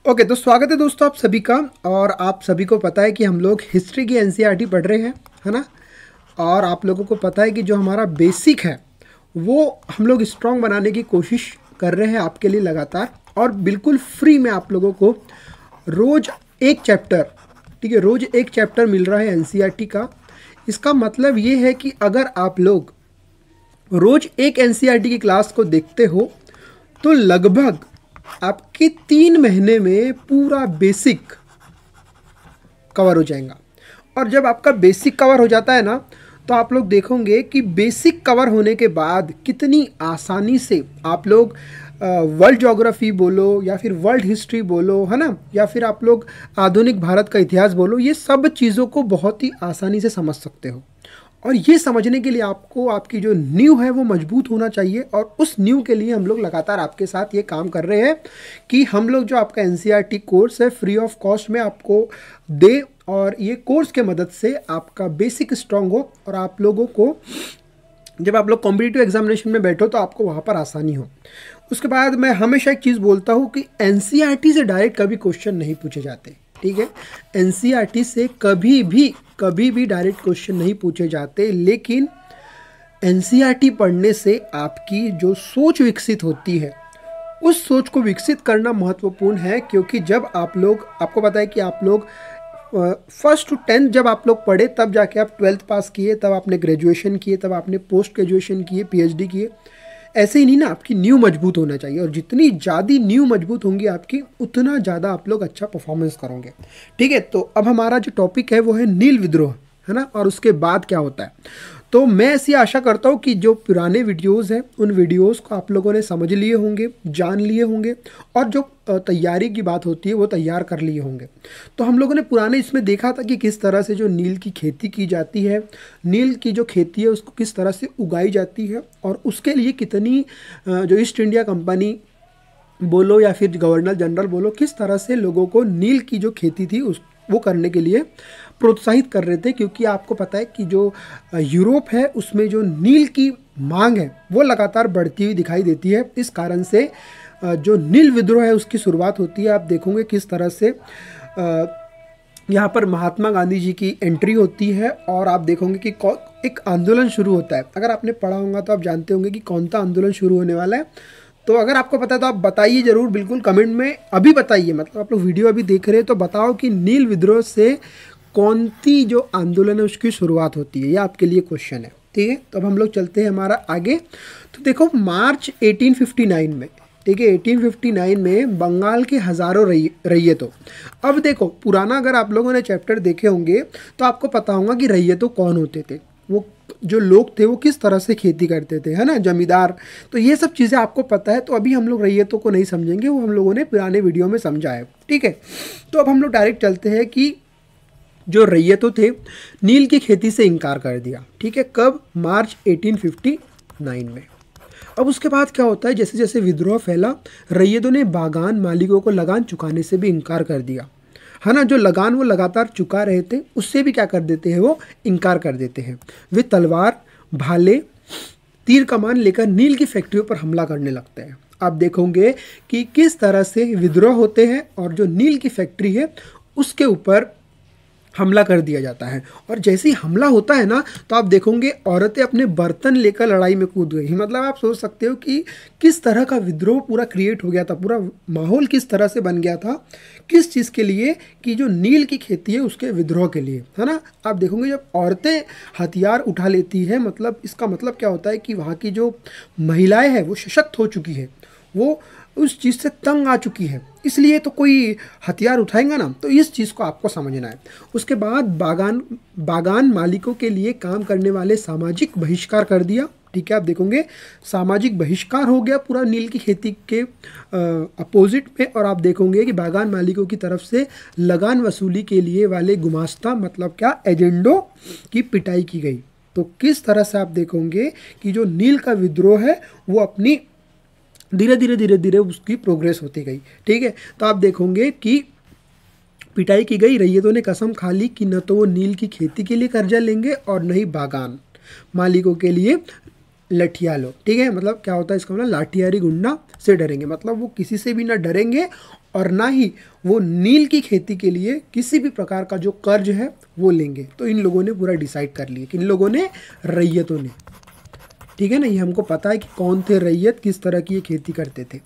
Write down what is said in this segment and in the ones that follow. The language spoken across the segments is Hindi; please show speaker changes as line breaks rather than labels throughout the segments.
ओके, तो स्वागत है दोस्तों आप सभी का। और आप सभी को पता है कि हम लोग हिस्ट्री की एनसीईआरटी पढ़ रहे हैं, है ना। और आप लोगों को पता है कि जो हमारा बेसिक है वो हम लोग स्ट्रॉन्ग बनाने की कोशिश कर रहे हैं आपके लिए लगातार, और बिल्कुल फ्री में आप लोगों को रोज़ एक चैप्टर, ठीक है, रोज़ एक चैप्टर मिल रहा है एनसीईआरटी का। इसका मतलब ये है कि अगर आप लोग रोज़ एक एनसीईआरटी की क्लास को देखते हो तो लगभग आपके 3 महीने में पूरा बेसिक कवर हो जाएगा। और जब आपका बेसिक कवर हो जाता है ना, तो आप लोग देखोगे कि बेसिक कवर होने के बाद कितनी आसानी से आप लोग वर्ल्ड ज्योग्राफी बोलो या फिर वर्ल्ड हिस्ट्री बोलो, है ना, या फिर आप लोग आधुनिक भारत का इतिहास बोलो, ये सब चीज़ों को बहुत ही आसानी से समझ सकते हो। और ये समझने के लिए आपको आपकी जो नींव है वो मजबूत होना चाहिए। और उस नींव के लिए हम लोग लगातार आपके साथ ये काम कर रहे हैं कि हम लोग जो आपका एनसीईआरटी कोर्स है फ्री ऑफ कॉस्ट में आपको दे, और ये कोर्स के मदद से आपका बेसिक स्ट्रांग हो और आप लोगों को जब आप लोग कॉम्पिटिटिव एग्जामिनेशन में बैठो तो आपको वहाँ पर आसानी हो। उसके बाद मैं हमेशा एक चीज़ बोलता हूँ कि एनसीईआरटी से डायरेक्ट कभी क्वेश्चन नहीं पूछे जाते, ठीक है। एनसीईआरटी से कभी भी डायरेक्ट क्वेश्चन नहीं पूछे जाते, लेकिन एनसीईआरटी पढ़ने से आपकी जो सोच विकसित होती है उस सोच को विकसित करना महत्वपूर्ण है। क्योंकि जब आप लोग, आपको पता है कि आप लोग फर्स्ट टू 10th जब आप लोग पढ़े तब जाके आप 12th पास किए, तब आपने ग्रेजुएशन किए, तब आपने पोस्ट ग्रेजुएशन किए, पीएचडी किए। ऐसे ही नहीं ना, आपकी नींव मजबूत होना चाहिए, और जितनी ज़्यादा नींव मजबूत होंगी आपकी उतना ज़्यादा आप लोग अच्छा परफॉर्मेंस करोगे, ठीक है। तो अब हमारा जो टॉपिक है वो है नील विद्रोह, है ना, और उसके बाद क्या होता है। तो मैं ऐसी आशा करता हूँ कि जो पुराने वीडियोस हैं उन वीडियोस को आप लोगों ने समझ लिए होंगे, जान लिए होंगे, और जो तैयारी की बात होती है वो तैयार कर लिए होंगे। तो हम लोगों ने पुराने इसमें देखा था कि किस तरह से जो नील की खेती की जाती है, नील की जो खेती है उसको किस तरह से उगाई जाती है, और उसके लिए कितनी जो ईस्ट इंडिया कंपनी बोलो या फिर गवर्नर जनरल बोलो, किस तरह से लोगों को नील की जो खेती थी वो करने के लिए प्रोत्साहित कर रहे थे। क्योंकि आपको पता है कि जो यूरोप है उसमें जो नील की मांग है वो लगातार बढ़ती हुई दिखाई देती है। इस कारण से जो नील विद्रोह है उसकी शुरुआत होती है। आप देखोगे किस तरह से यहाँ पर महात्मा गांधी जी की एंट्री होती है, और आप देखोगे कि एक आंदोलन शुरू होता है। अगर आपने पढ़ा होगा तो आप जानते होंगे कि कौन सा आंदोलन शुरू होने वाला है। तो अगर आपको पता है तो आप बताइए ज़रूर, बिल्कुल कमेंट में अभी बताइए। मतलब आप लोग वीडियो अभी देख रहे हैं तो बताओ कि नील विद्रोह से कौन सी जो आंदोलन है उसकी शुरुआत होती है। ये आपके लिए क्वेश्चन है, ठीक है। तो अब हम लोग चलते हैं हमारा आगे। तो देखो मार्च 1859 में, ठीक है, 1859 में बंगाल के हज़ारों रैयतों। अब देखो पुराना अगर आप लोगों ने चैप्टर देखे होंगे तो आपको पता होगा कि रैयतों कौन होते थे, वो जो लोग थे वो किस तरह से खेती करते थे, है ना, जमींदार। तो ये सब चीज़ें आपको पता है। तो अभी हम लोग रैयतों को नहीं समझेंगे, वो हम लोगों ने पुराने वीडियो में समझा है, ठीक है। तो अब हम लोग डायरेक्ट चलते हैं कि जो रैयतों थे नील की खेती से इनकार कर दिया, ठीक है। कब? मार्च 1859 में। अब उसके बाद क्या होता है, जैसे जैसे विद्रोह फैला, रैयतों ने बागान मालिकों को लगान चुकाने से भी इनकार कर दिया, है ना। जो लगान वो लगातार चुका रहे थे उससे भी क्या कर देते हैं, वो इनकार कर देते हैं। वे तलवार, भाले, तीर कमान लेकर नील की फैक्ट्रियों पर हमला करने लगते हैं। आप देखोगे कि किस तरह से विद्रोह होते हैं और जो नील की फैक्ट्री है उसके ऊपर हमला कर दिया जाता है। और जैसे ही हमला होता है ना, तो आप देखोगे औरतें अपने बर्तन लेकर लड़ाई में कूद गई। मतलब आप सोच सकते हो कि किस तरह का विद्रोह पूरा क्रिएट हो गया था, पूरा माहौल किस तरह से बन गया था, किस चीज़ के लिए, कि जो नील की खेती है उसके विद्रोह के लिए, है ना। आप देखोगे जब औरतें हथियार उठा लेती है, मतलब इसका मतलब क्या होता है कि वहाँ की जो महिलाएँ हैं वो सशक्त हो चुकी है, वो उस चीज़ से तंग आ चुकी है, इसलिए तो कोई हथियार उठाएगा ना। तो इस चीज़ को आपको समझना है। उसके बाद बागान मालिकों के लिए काम करने वाले सामाजिक बहिष्कार कर दिया, ठीक है। आप देखोगे सामाजिक बहिष्कार हो गया पूरा नील की खेती के अपोजिट में। और आप देखोगे कि बागान मालिकों की तरफ से लगान वसूली के लिए वाले गुमास्ता, मतलब क्या, एजेंडों की पिटाई की गई। तो किस तरह से आप देखोगे कि जो नील का विद्रोह है वो अपनी धीरे धीरे उसकी प्रोग्रेस होती गई, ठीक है। तो आप देखोगे कि पिटाई की गई, रैयतों ने कसम खा ली कि न तो वो नील की खेती के लिए कर्जा लेंगे और न ही बागान मालिकों के लिए लठिया लो, ठीक है। मतलब क्या होता है इसका मतलब, लाठियारी गुंडा से डरेंगे, मतलब वो किसी से भी ना डरेंगे और ना ही वो नील की खेती के लिए किसी भी प्रकार का जो कर्ज है वो लेंगे। तो इन लोगों ने पूरा डिसाइड कर लिया, किन लोगों ने, रैयतों ने। ठीक है ना, ये हमको पता है कि कौन थे रैयत, किस तरह की ये खेती करते थे।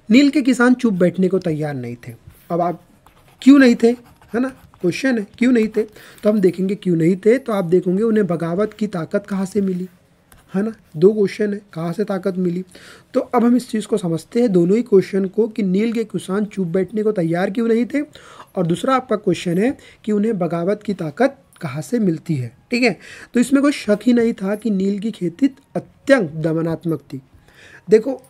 नील के किसान चुप बैठने को तैयार नहीं थे। अब आप क्यों नहीं थे, है ना, क्वेश्चन है क्यों नहीं थे। तो हम देखेंगे क्यों नहीं थे, तो आप देखोगे उन्हें बगावत की ताकत कहाँ से मिली, है ना, दो क्वेश्चन है, कहाँ से ताकत मिली। तो अब हम इस चीज़ को समझते हैं, दोनों ही क्वेश्चन को, कि नील के किसान चुप बैठने को तैयार क्यों नहीं थे, और दूसरा आपका क्वेश्चन है कि उन्हें बगावत की ताकत कहाँ से मिलती है। ठीक है, तो इसमें कोई शक ही नहीं था कि नील की खेती अत्यंत दमनात्मक थी। देखो,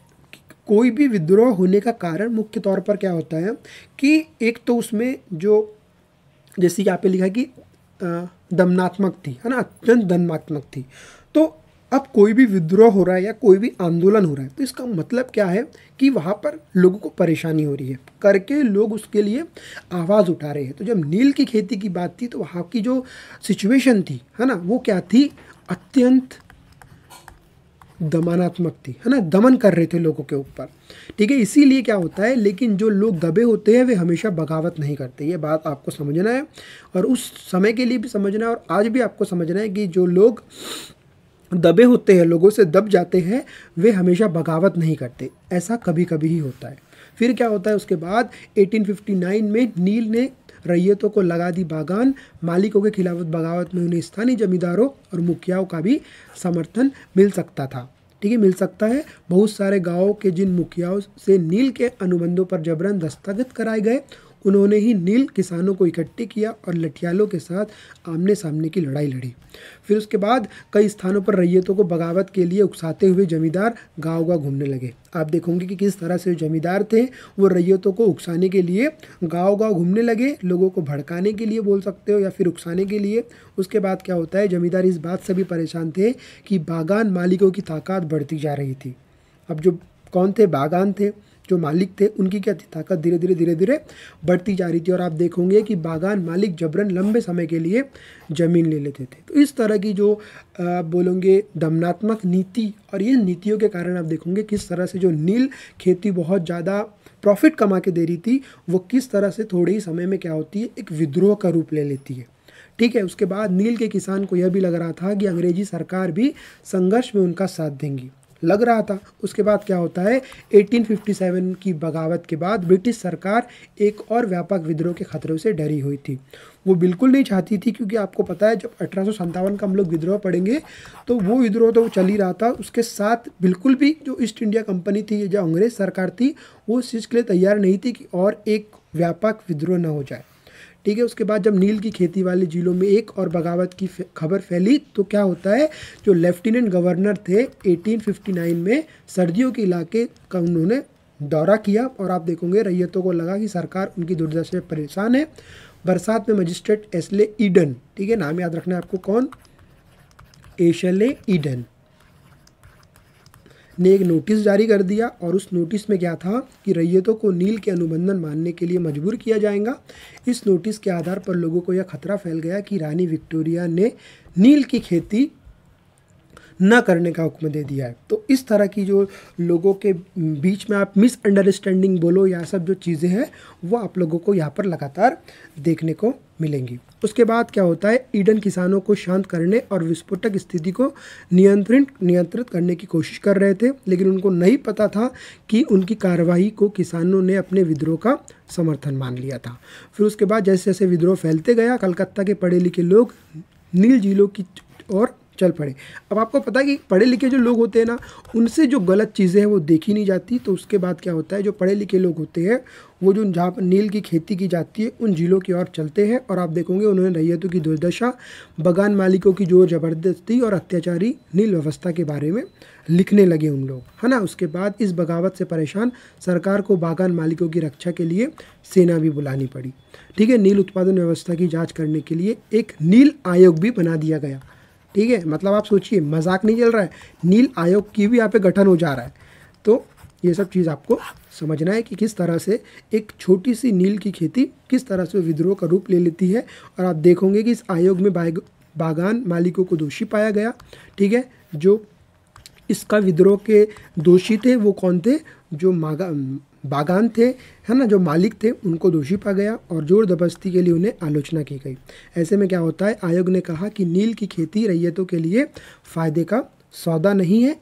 कोई भी विद्रोह होने का कारण मुख्य तौर पर क्या होता है कि एक तो उसमें जो, जैसे यहाँ पे लिखा है कि दमनात्मक थी, है ना, अत्यंत दमनात्मक थी। तो अब कोई भी विद्रोह हो रहा है या कोई भी आंदोलन हो रहा है, तो इसका मतलब क्या है कि वहाँ पर लोगों को परेशानी हो रही है, करके लोग उसके लिए आवाज़ उठा रहे हैं। तो जब नील की खेती की बात थी, तो वहाँ की जो सिचुएशन थी, है ना, वो क्या थी, अत्यंत दमनात्मक थी, है ना, दमन कर रहे थे लोगों के ऊपर। ठीक है, इसीलिए क्या होता है, लेकिन जो लोग दबे होते हैं वे हमेशा बगावत नहीं करते, ये बात आपको समझना है, और उस समय के लिए भी समझना है, और आज भी आपको समझना है कि जो लोग दबे होते हैं, लोगों से दब जाते हैं, वे हमेशा बगावत नहीं करते, ऐसा कभी कभी ही होता है। फिर क्या होता है, उसके बाद 1859 में नील ने रैयतों को लगा दी बागान, मालिकों के खिलाफ बगावत में उन्हें स्थानीय जमींदारों और मुखियाओं का भी समर्थन मिल सकता था। ठीक है, मिल सकता है। बहुत सारे गांवों के जिन मुखियाओं से नील के अनुबंधों पर जबरन दस्तखत कराए गए, उन्होंने ही नील किसानों को इकट्ठे किया और लठियालों के साथ आमने सामने की लड़ाई लड़ी। फिर उसके बाद कई स्थानों पर रैयतों को बगावत के लिए उकसाते हुए जमींदार गांव-गांव घूमने लगे। आप देखोगे कि किस तरह से जमींदार थे, वो रैयतों को उकसाने के लिए गांव-गांव घूमने लगे, लोगों को भड़काने के लिए बोल सकते हो, या फिर उकसाने के लिए। उसके बाद क्या होता है, जमींदार इस बात से भी परेशान थे कि बागान मालिकों की ताकत बढ़ती जा रही थी। अब जो कौन थे, बागान थे, जो मालिक थे, उनकी क्या थी, ताकत धीरे धीरे बढ़ती जा रही थी। और आप देखोगे कि बागान मालिक जबरन लंबे समय के लिए ज़मीन ले लेते थे। तो इस तरह की जो बोलोगे दमनात्मक नीति, और ये नीतियों के कारण आप देखोगे किस तरह से जो नील खेती बहुत ज़्यादा प्रॉफिट कमा के दे रही थी, वो किस तरह से थोड़े ही समय में क्या होती है, एक विद्रोह का रूप ले लेती है। ठीक है, उसके बाद नील के किसान को यह भी लग रहा था कि अंग्रेजी सरकार भी संघर्ष में उनका साथ देंगी, लग रहा था। उसके बाद क्या होता है, 1857 की बगावत के बाद ब्रिटिश सरकार एक और व्यापक विद्रोह के खतरों से डरी हुई थी। वो बिल्कुल नहीं चाहती थी, क्योंकि आपको पता है जब 1857 का हम लोग विद्रोह पढ़ेंगे, तो वो विद्रोह तो चल ही रहा था, उसके साथ बिल्कुल भी जो ईस्ट इंडिया कंपनी थी, जो अंग्रेज सरकार थी, वो इस चीज़ के लिए तैयार नहीं थी कि और एक व्यापक विद्रोह न हो जाए। ठीक है, उसके बाद जब नील की खेती वाले जिलों में एक और बगावत की खबर फैली, तो क्या होता है, जो लेफ्टिनेंट गवर्नर थे 1859 में सर्दियों के इलाके का उन्होंने दौरा किया, और आप देखोगे रैयतों को लगा कि सरकार उनकी दुर्दशा से परेशान है। बरसात में मजिस्ट्रेट एशले ईडन, ठीक है, नाम याद रखना है आपको, कौन, एशले ईडन ने एक नोटिस जारी कर दिया, और उस नोटिस में क्या था कि रैयतों को नील के अनुबंधन मानने के लिए मजबूर किया जाएगा। इस नोटिस के आधार पर लोगों को यह खतरा फैल गया कि रानी विक्टोरिया ने नील की खेती न करने का हुक्म दे दिया है। तो इस तरह की जो लोगों के बीच में आप मिसअंडरस्टैंडिंग बोलो, या सब जो चीज़ें हैं, वो आप लोगों को यहाँ पर लगातार देखने को मिलेंगी। उसके बाद क्या होता है, ईडन किसानों को शांत करने और विस्फोटक स्थिति को नियंत्रित करने की कोशिश कर रहे थे, लेकिन उनको नहीं पता था कि उनकी कार्रवाई को किसानों ने अपने विद्रोह का समर्थन मान लिया था। फिर उसके बाद जैसे जैसे विद्रोह फैलते गया, कलकत्ता के पढ़े लिखे लोग नील झीलों की ओर चल पड़े। अब आपको पता है कि पढ़े लिखे जो लोग होते हैं ना, उनसे जो गलत चीज़ें हैं वो देखी नहीं जाती। तो उसके बाद क्या होता है, जो पढ़े लिखे लोग होते हैं वो जो जहाँ पर नील की खेती की जाती है उन जिलों की ओर चलते हैं, और आप देखोगे उन्होंने रैयतों की दुर्दशा, बागान मालिकों की जोर जबरदस्ती और अत्याचारी नील व्यवस्था के बारे में लिखने लगे उन लोग, है ना। उसके बाद इस बगावत से परेशान सरकार को बागान मालिकों की रक्षा के लिए सेना भी बुलानी पड़ी। ठीक है, नील उत्पादन व्यवस्था की जाँच करने के लिए एक नील आयोग भी बना दिया गया। ठीक है, मतलब आप सोचिए, मजाक नहीं चल रहा है, नील आयोग की भी यहाँ पे गठन हो जा रहा है। तो ये सब चीज़ आपको समझना है कि किस तरह से एक छोटी सी नील की खेती किस तरह से विद्रोह का रूप ले लेती है। और आप देखोगे कि इस आयोग में बागान मालिकों को दोषी पाया गया, ठीक है, जो इसका विद्रोह के दोषी थे वो कौन थे, जो बागान थे, है ना, जो मालिक थे, उनको दोषी पा गया और जोर जबरदस्ती के लिए उन्हें आलोचना की गई। ऐसे में क्या होता है, आयोग ने कहा कि नील की खेती रैयतों के लिए फ़ायदे का सौदा नहीं है।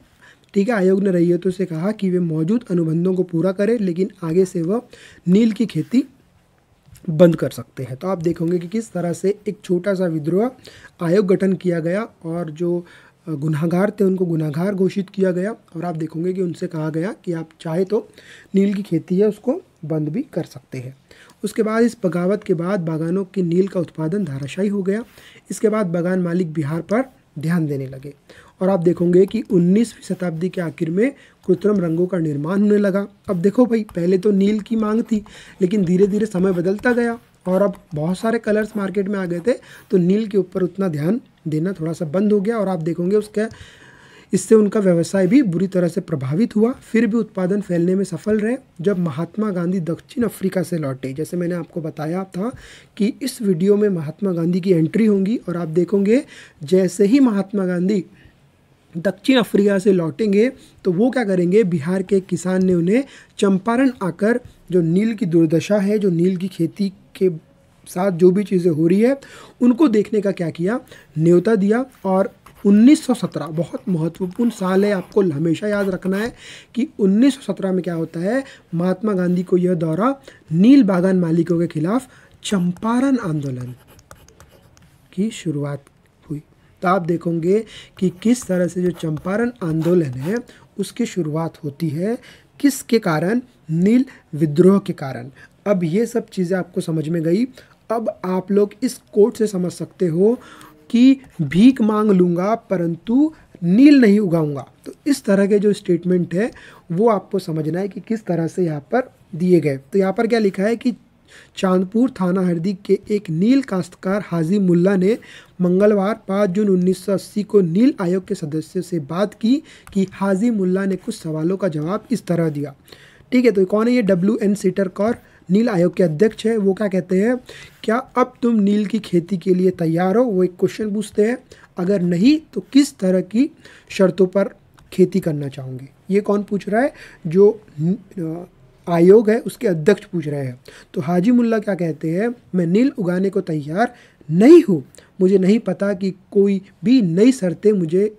ठीक है, आयोग ने रैयतों से कहा कि वे मौजूद अनुबंधों को पूरा करें, लेकिन आगे से वह नील की खेती बंद कर सकते हैं। तो आप देखोगे कि किस तरह से एक छोटा सा विद्रोह आयोग गठन किया गया और जो गुनाहगार थे उनको गुनाहगार घोषित किया गया, और आप देखोगे कि उनसे कहा गया कि आप चाहे तो नील की खेती है उसको बंद भी कर सकते हैं। उसके बाद इस बगावत के बाद बागानों के नील का उत्पादन धाराशायी हो गया। इसके बाद बागान मालिक बिहार पर ध्यान देने लगे और आप देखोगे कि 19वीं शताब्दी के आखिर में कृत्रिम रंगों का निर्माण होने लगा। अब देखो भाई, पहले तो नील की मांग थी, लेकिन धीरे धीरे समय बदलता गया और अब बहुत सारे कलर्स मार्केट में आ गए थे, तो नील के ऊपर उतना ध्यान देना थोड़ा सा बंद हो गया और आप देखोगे इससे उनका व्यवसाय भी बुरी तरह से प्रभावित हुआ। फिर भी उत्पादन फैलने में सफल रहे। जब महात्मा गांधी दक्षिण अफ्रीका से लौटे, जैसे मैंने आपको बताया था कि इस वीडियो में महात्मा गांधी की एंट्री होंगी, और आप देखोगे जैसे ही महात्मा गांधी दक्षिण अफ्रीका से लौटेंगे तो वो क्या करेंगे, बिहार के किसान ने उन्हें चंपारण आकर जो नील की दुर्दशा है, जो नील की खेती के साथ जो भी चीज़ें हो रही है उनको देखने का क्या किया, न्योता दिया। और 1917 बहुत महत्वपूर्ण साल है, आपको हमेशा याद रखना है कि 1917 में क्या होता है, महात्मा गांधी को यह दौरा नील बागान मालिकों के खिलाफ चंपारण आंदोलन की शुरुआत हुई। तो आप देखोगे कि किस तरह से जो चंपारण आंदोलन है उसकी शुरुआत होती है, किसके कारण, नील विद्रोह के कारण। अब ये सब चीज़ें आपको समझ में गई। अब आप लोग इस कोट से समझ सकते हो कि भीख मांग लूँगा परंतु नील नहीं उगाऊंगा। तो इस तरह के जो स्टेटमेंट है वो आपको समझना है कि किस तरह से यहाँ पर दिए गए। तो यहाँ पर क्या लिखा है कि चांदपुर थाना हरदी के एक नील काश्तकार हाजी मुल्ला ने मंगलवार 5 जून 1980 को नील आयोग के सदस्य से बात की कि हाजी मुल्ला ने कुछ सवालों का जवाब इस तरह दिया। ठीक है, तो कौन है ये, WN सीटर कौर नील आयोग के अध्यक्ष है। वो क्या कहते हैं, क्या अब तुम नील की खेती के लिए तैयार हो, वो एक क्वेश्चन पूछते हैं। अगर नहीं तो किस तरह की शर्तों पर खेती करना चाहोगे। ये कौन पूछ रहा है, जो आयोग है उसके अध्यक्ष पूछ रहे हैं। तो हाजी मुल्ला क्या कहते हैं, मैं नील उगाने को तैयार नहीं हूँ, मुझे नहीं पता कि कोई भी नई शर्तें मुझे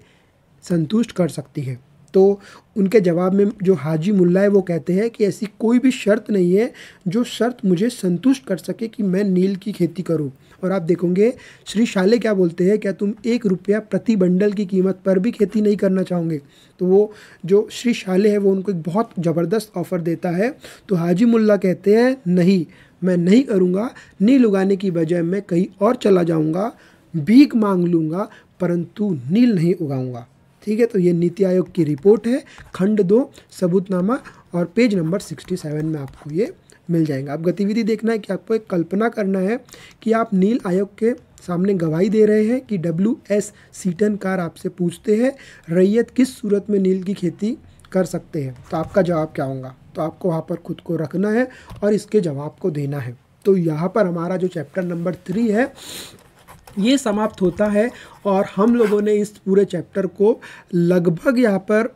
संतुष्ट कर सकती है। तो उनके जवाब में जो हाजी मुल्ला है वो कहते हैं कि ऐसी कोई भी शर्त नहीं है जो शर्त मुझे संतुष्ट कर सके कि मैं नील की खेती करूं। और आप देखोगे श्री शाले क्या बोलते हैं, क्या तुम 1 रुपया प्रति बंडल की कीमत पर भी खेती नहीं करना चाहोगे। तो वो जो श्री शाले है वो उनको एक बहुत ज़बरदस्त ऑफ़र देता है। तो हाजी मुल्ला कहते हैं नहीं, मैं नहीं करूँगा, नील उगाने की बजाय मैं कहीं और चला जाऊँगा, भीख मांग लूँगा परंतु नील नहीं उगाऊँगा। ठीक है, तो ये नीति आयोग की रिपोर्ट है, खंड 2 सबूतनामा, और पेज नंबर 67 में आपको ये मिल जाएगा। अब गतिविधि देखना है कि आपको एक कल्पना करना है कि आप नील आयोग के सामने गवाही दे रहे हैं कि WS सीटन कार आपसे पूछते हैं रैयत किस सूरत में नील की खेती कर सकते हैं, तो आपका जवाब क्या होगा। तो आपको वहाँ पर खुद को रखना है और इसके जवाब को देना है। तो यहाँ पर हमारा जो चैप्टर नंबर 3 है ये समाप्त होता है और हम लोगों ने इस पूरे चैप्टर को लगभग यहाँ पर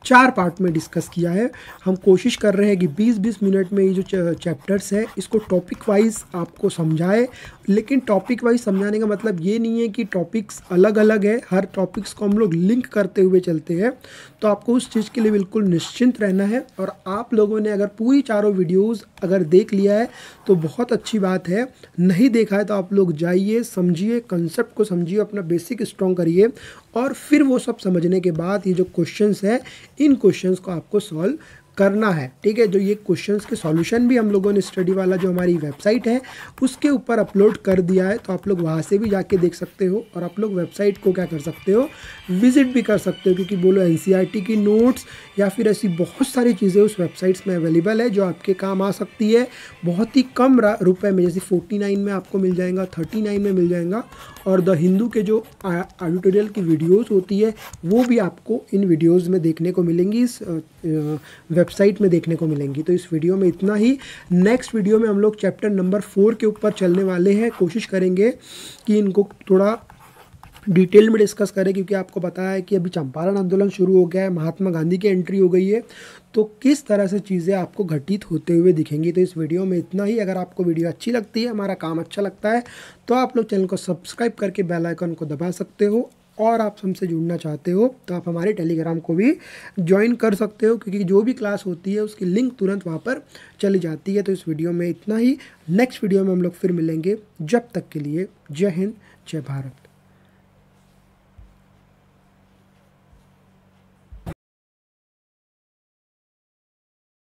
4 पार्ट में डिस्कस किया है। हम कोशिश कर रहे हैं कि 20-20 मिनट में ये जो चैप्टर्स है इसको टॉपिक वाइज आपको समझाए, लेकिन टॉपिक वाइज समझाने का मतलब ये नहीं है कि टॉपिक्स अलग अलग है, हर टॉपिक्स को हम लोग लिंक करते हुए चलते हैं। तो आपको उस चीज़ के लिए बिल्कुल निश्चिंत रहना है। और आप लोगों ने अगर पूरी चारों वीडियोज़ अगर देख लिया है तो बहुत अच्छी बात है, नहीं देखा है तो आप लोग जाइए, समझिए, कंसेप्ट को समझिए, अपना बेसिक स्ट्रॉन्ग करिए, और फिर वो सब समझने के बाद ये जो क्वेश्चंस है इन क्वेश्चंस को आपको सॉल्व करना है। ठीक है, जो ये क्वेश्चंस के सॉल्यूशन भी हम लोगों ने स्टडी वाला जो हमारी वेबसाइट है उसके ऊपर अपलोड कर दिया है, तो आप लोग वहाँ से भी जाके देख सकते हो। और आप लोग वेबसाइट को क्या कर सकते हो, विजिट भी कर सकते हो, क्योंकि बोलो NCERT की नोट्स या फिर ऐसी बहुत सारी चीज़ें उस वेबसाइट्स में अवेलेबल है जो आपके काम आ सकती है बहुत ही कम रुपए में। जैसे 49 में आपको मिल जाएगा, 39 में मिल जाएगा। और द हिंदू के जो एडिटोरियल की वीडियोस होती है वो भी आपको इन वीडियोस में देखने को मिलेंगी, इस वेबसाइट में देखने को मिलेंगी। तो इस वीडियो में इतना ही। नेक्स्ट वीडियो में हम लोग चैप्टर नंबर 4 के ऊपर चलने वाले हैं। कोशिश करेंगे कि इनको थोड़ा डिटेल में डिस्कस करें, क्योंकि आपको पता है कि अभी चंपारण आंदोलन शुरू हो गया है, महात्मा गांधी की एंट्री हो गई है, तो किस तरह से चीज़ें आपको घटित होते हुए दिखेंगी। तो इस वीडियो में इतना ही। अगर आपको वीडियो अच्छी लगती है, हमारा काम अच्छा लगता है, तो आप लोग चैनल को सब्सक्राइब करके बेल आइकन को दबा सकते हो, और आप हमसे जुड़ना चाहते हो तो आप हमारे टेलीग्राम को भी ज्वाइन कर सकते हो, क्योंकि जो भी क्लास होती है उसकी लिंक तुरंत वहाँ पर चली जाती है। तो इस वीडियो में इतना ही। नेक्स्ट वीडियो में हम लोग फिर मिलेंगे। जब तक के लिए जय हिंद, जय भारत।